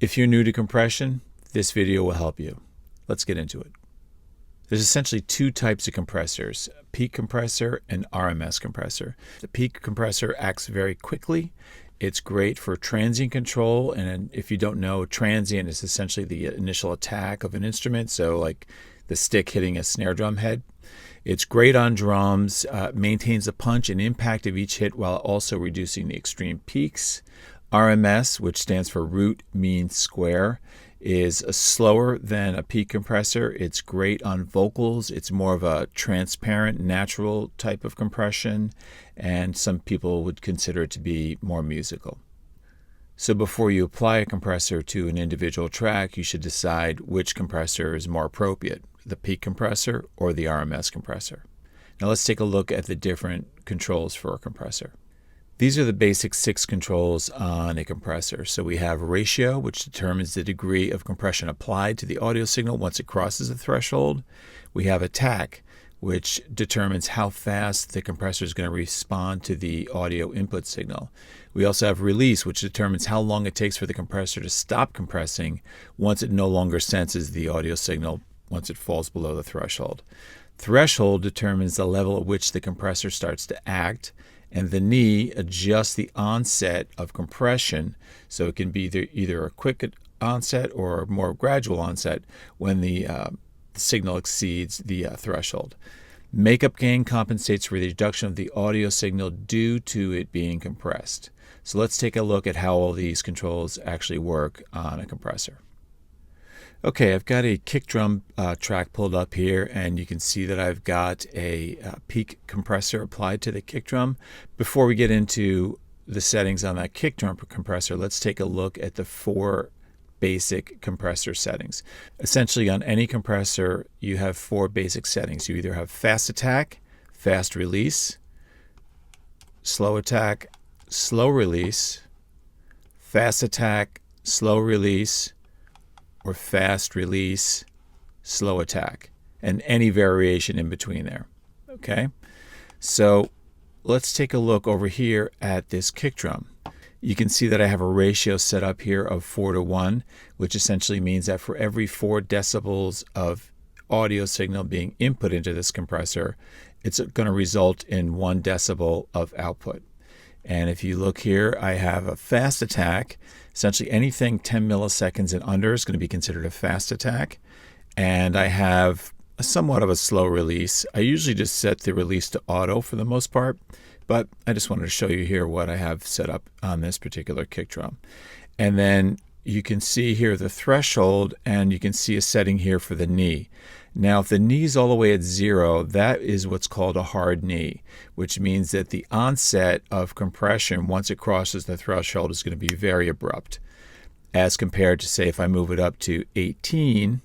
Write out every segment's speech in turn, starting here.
If you're new to compression, this video will help you. Let's get into it. There's essentially two types of compressors, peak compressor and RMS compressor. The peak compressor acts very quickly. It's great for transient control, and if you don't know, transient is essentially the initial attack of an instrument, so like the stick hitting a snare drum head. It's great on drums, maintains the punch and impact of each hit while also reducing the extreme peaks. RMS, which stands for root mean square, is slower than a peak compressor. It's great on vocals. It's more of a transparent, natural type of compression, and some people would consider it to be more musical. So before you apply a compressor to an individual track, you should decide which compressor is more appropriate, the peak compressor or the RMS compressor. Now let's take a look at the different controls for a compressor. These are the basic 6 controls on a compressor. So we have ratio, which determines the degree of compression applied to the audio signal once it crosses the threshold. We have attack, which determines how fast the compressor is going to respond to the audio input signal. We also have release, which determines how long it takes for the compressor to stop compressing once it no longer senses the audio signal once it falls below the threshold. Threshold determines the level at which the compressor starts to act, and the knee adjusts the onset of compression, so it can be either a quick onset or a more gradual onset when the signal exceeds the threshold. Makeup gain compensates for the reduction of the audio signal due to it being compressed. So let's take a look at how all these controls actually work on a compressor. Okay, I've got a kick drum track pulled up here, and you can see that I've got a peak compressor applied to the kick drum. Before we get into the settings on that kick drum compressor, let's take a look at the 4 basic compressor settings. Essentially, on any compressor, you have 4 basic settings. You either have fast attack, fast release, slow attack, slow release, fast attack, slow release, or fast release, slow attack, and any variation in between there. Okay, so let's take a look over here at this kick drum. You can see that I have a ratio set up here of 4:1, which essentially means that for every 4 decibels of audio signal being input into this compressor, it's going to result in 1 decibel of output. And if you look here, I have a fast attack. Essentially anything 10 milliseconds and under is going to be considered a fast attack. And I have somewhat of a slow release. I usually just set the release to auto for the most part, but I just wanted to show you here what I have set up on this particular kick drum. And then you can see here the threshold, and you can see a setting here for the knee. Now, if the knee's all the way at 0, that is what's called a hard knee, which means that the onset of compression once it crosses the threshold is going to be very abrupt, as compared to, say, if I move it up to 18,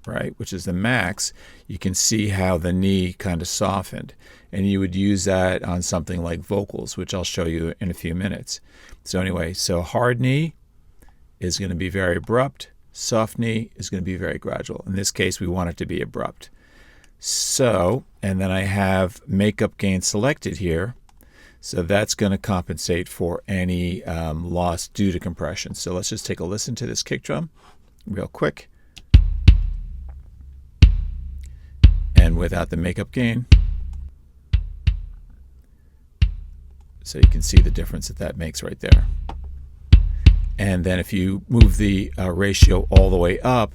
right, which is the max, you can see how the knee kind of softened. And you would use that on something like vocals, which I'll show you in a few minutes. So anyway, so hard knee is going to be very abrupt. Soft knee is going to be very gradual. In this case, we want it to be abrupt. So, and then I have makeup gain selected here. So that's going to compensate for any loss due to compression. So let's just take a listen to this kick drum real quick. And without the makeup gain. So you can see the difference that makes right there. And then if you move the ratio all the way up,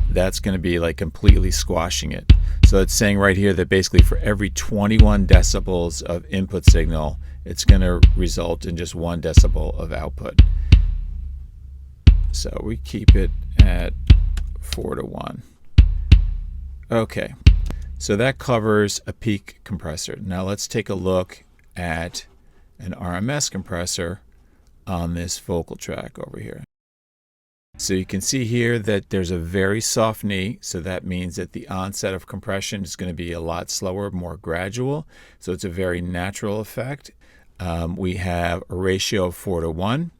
that's going to be like completely squashing it. So it's saying right here that basically for every 21 decibels of input signal, it's going to result in just 1 decibel of output. So we keep it at 4:1. Okay, so that covers a peak compressor. Now let's take a look at an RMS compressor on this vocal track over here. So you can see here that there's a very soft knee, so that means that the onset of compression is going to be a lot slower, more gradual, so it's a very natural effect. We have a ratio of 4:1.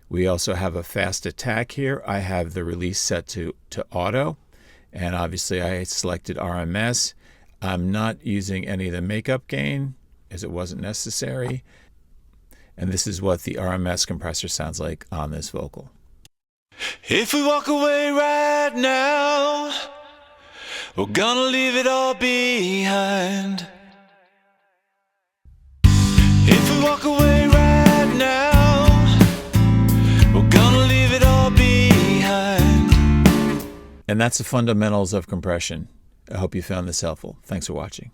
We also have a fast attack here. I have the release set to auto, and obviously I selected RMS. I'm not using any of the makeup gain as it wasn't necessary. And this is what the RMS compressor sounds like on this vocal. If we walk away right now, we're gonna leave it all behind. If we walk away right now, we're gonna leave it all behind. And that's the fundamentals of compression. I hope you found this helpful. Thanks for watching.